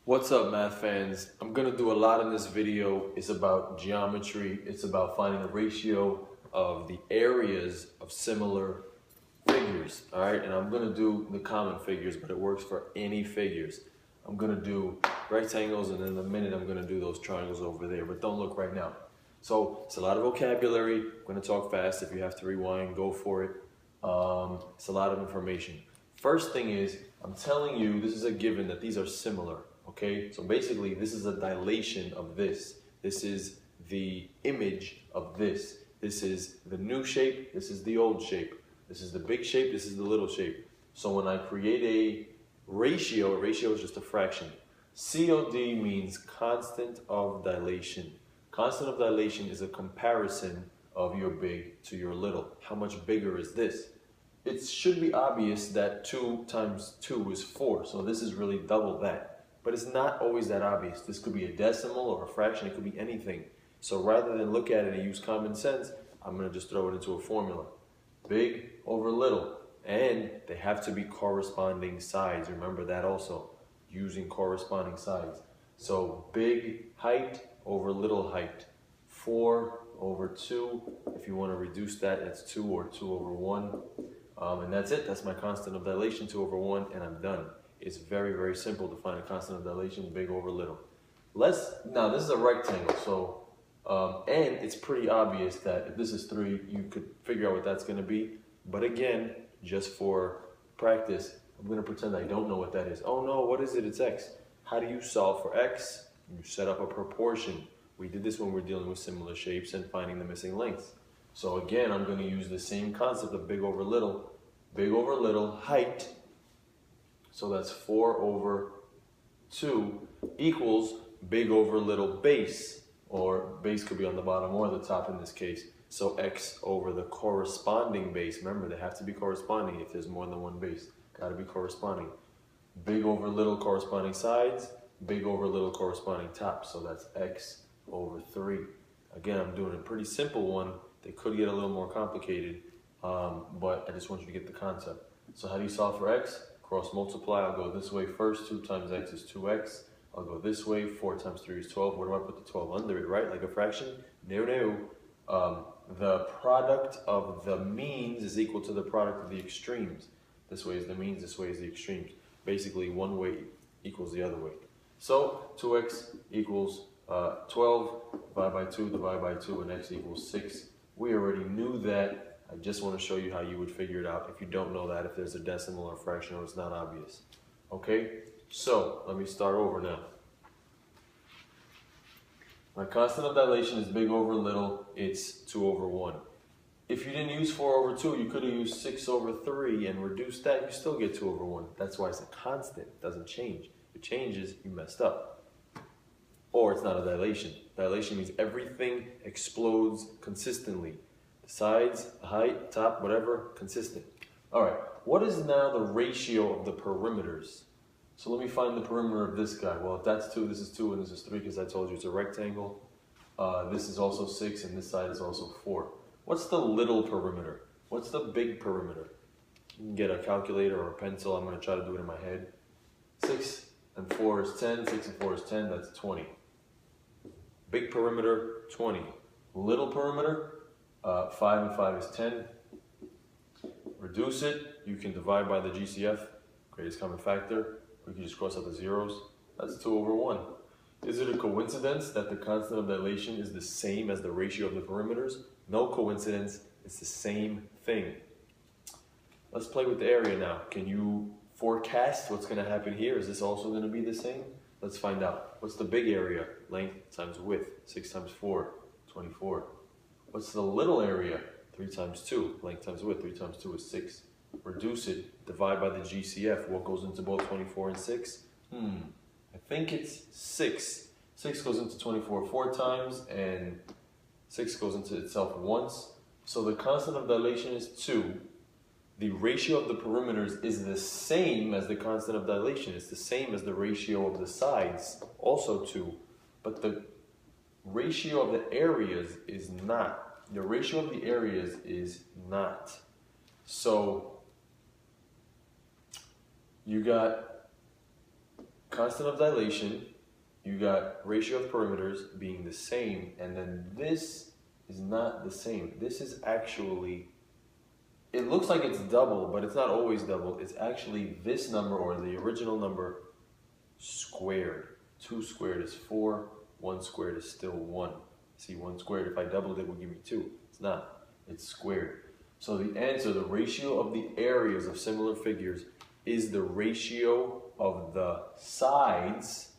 What's up, math fans? I'm gonna do a lot in this video. It's about geometry. It's about finding a ratio of the areas of similar figures, all right? And I'm gonna do the common figures, but it works for any figures. I'm gonna do rectangles, and in a minute I'm gonna do those triangles over there, but don't look right now. So it's a lot of vocabulary. I'm gonna talk fast. If you have to rewind, go for it. It's a lot of information. First thing is, I'm telling you, this is a given that these are similar. Okay, so basically this is a dilation of this. This is the image of this. This is the new shape, this is the old shape. This is the big shape, this is the little shape. So when I create a ratio is just a fraction. COD means constant of dilation. Constant of dilation is a comparison of your big to your little. How much bigger is this? It should be obvious that 2 times 2 is 4, so this is really double that. But it's not always that obvious. This could be a decimal or a fraction, it could be anything. So rather than look at it and use common sense, I'm gonna just throw it into a formula. Big over little, and they have to be corresponding sides. Remember that also, using corresponding sides. So big height over little height. 4 over 2, if you wanna reduce that, that's 2 or 2 over 1. And that's it, that's my constant of dilation, 2 over 1, and I'm done. It's very, very simple to find a constant of dilation, big over little. Now this is a rectangle, so, and it's pretty obvious that if this is 3, you could figure out what that's gonna be. But again, just for practice, I'm gonna pretend I don't know what that is. Oh no, what is it? It's x. How do you solve for x? You set up a proportion. We did this when we're dealing with similar shapes and finding the missing lengths. So again, I'm gonna use the same concept of big over little height. So that's 4 over 2 equals big over little base, or base could be on the bottom or the top in this case. So x over the corresponding base. Remember, they have to be corresponding if there's more than one base. Got to be corresponding. Big over little corresponding sides, big over little corresponding top. So that's x over 3. Again, I'm doing a pretty simple one. They could get a little more complicated, but I just want you to get the concept. So how do you solve for x? Cross multiply, I'll go this way first. 2 times x is 2x. I'll go this way. 4 times 3 is 12. Where do I put the 12? Under it, right? Like a fraction? No. The product of the means is equal to the product of the extremes. This way is the means, this way is the extremes. Basically, one way equals the other way. So 2x equals 12, divide by 2, and x equals 6. We already knew that. I just want to show you how you would figure it out if you don't know that, if there's a decimal or a fraction or it's not obvious. Okay, so let me start over now. My constant of dilation is big over little, it's 2 over 1. If you didn't use 4 over 2, you could have used 6 over 3 and reduced that, you still get 2 over 1. That's why it's a constant, it doesn't change. If it changes, you messed up. Or it's not a dilation. Dilation means everything explodes consistently. Sides, height, top, whatever, consistent. All right, what is now the ratio of the perimeters? So let me find the perimeter of this guy. Well, if that's 2, this is 2, and this is 3, because I told you it's a rectangle. This is also 6, and this side is also 4. What's the little perimeter? What's the big perimeter? You can get a calculator or a pencil. I'm going to try to do it in my head. 6 and 4 is 10. 6 and 4 is 10. That's 20. Big perimeter, 20. Little perimeter, 5 and 5 is 10. Reduce it, you can divide by the GCF, greatest common factor. We can just cross out the zeros. That's 2 over 1. Is it a coincidence that the constant of dilation is the same as the ratio of the perimeters? No coincidence, it's the same thing. Let's play with the area now. Can you forecast what's going to happen here? Is this also going to be the same? Let's find out. What's the big area? Length times width. 6 times 4, 24. What's the little area? 3 times 2, length times width. 3 times 2 is 6. Reduce it, divide by the GCF. What goes into both 24 and 6? I think it's 6. 6 goes into 24 4 times, and 6 goes into itself once. So the constant of dilation is 2. The ratio of the perimeters is the same as the constant of dilation. It's the same as the ratio of the sides, also 2. But the ratio of the areas is not. The ratio of the areas is not. So you got constant of dilation, you got ratio of perimeters being the same, and then this is not the same. This is actually, it looks like it's double, but it's not always double. It's actually this number, or the original number, squared. 2 squared is 4, 1 squared is still 1. See, 1 squared, if I doubled it, would give me 2. It's not, it's squared. So the answer, the ratio of the areas of similar figures is the ratio of the sides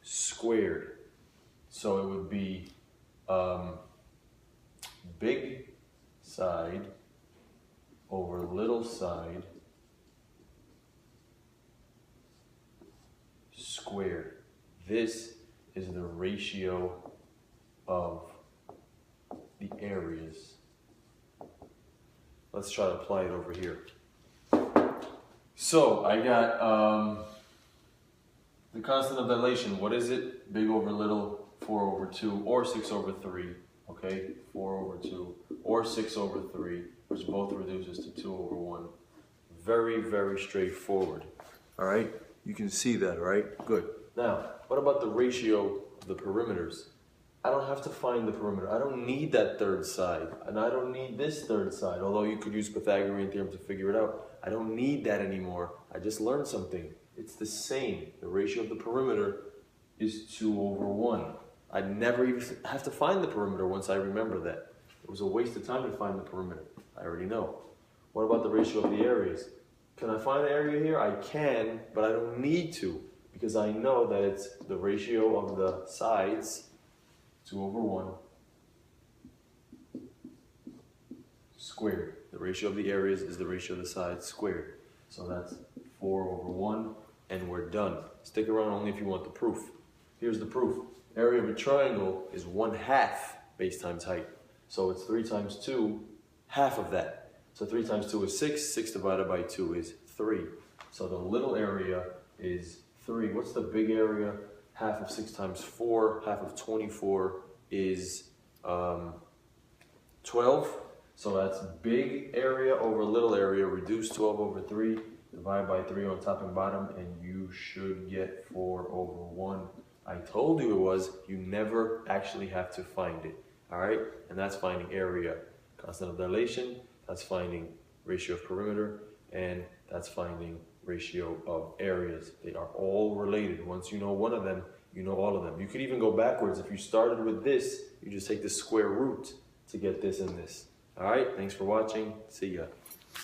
squared. So it would be big side over little side squared. This is the ratio of the areas. Let's try to apply it over here. So I got the constant of dilation. What is it? Big over little, 4 over 2, or 6 over 3. Okay, 4 over 2, or 6 over 3, which both reduces to 2 over 1. Very, very straightforward. All right, you can see that, right? Good. Now, what about the ratio of the perimeters? I don't have to find the perimeter. I don't need that third side, and I don't need this third side, although you could use Pythagorean theorem to figure it out. I don't need that anymore. I just learned something. It's the same. The ratio of the perimeter is 2 over 1. I never even have to find the perimeter once I remember that. It was a waste of time to find the perimeter. I already know. What about the ratio of the areas? Can I find the area here? I can, but I don't need to, because I know that it's the ratio of the sides, 2 over 1, squared. The ratio of the areas is the ratio of the sides squared. So that's 4 over 1, and we're done. Stick around only if you want the proof. Here's the proof. Area of a triangle is 1/2 base times height. So it's 3 times 2, half of that. So 3 times 2 is 6. 6 divided by 2 is 3. So the little area is 3. What's the big area? Half of 6 times 4, half of 24 is 12. So that's big area over little area. Reduce 12 over 3. Divide by 3 on top and bottom, and you should get 4 over 1. I told you it was. You never actually have to find it. All right? And that's finding area. Constant of dilation. That's finding ratio of perimeter. And that's finding ratio of areas. They are all related. Once you know one of them, you know all of them. You could even go backwards. If you started with this, you just take the square root to get this and this. All right? Thanks for watching. See ya.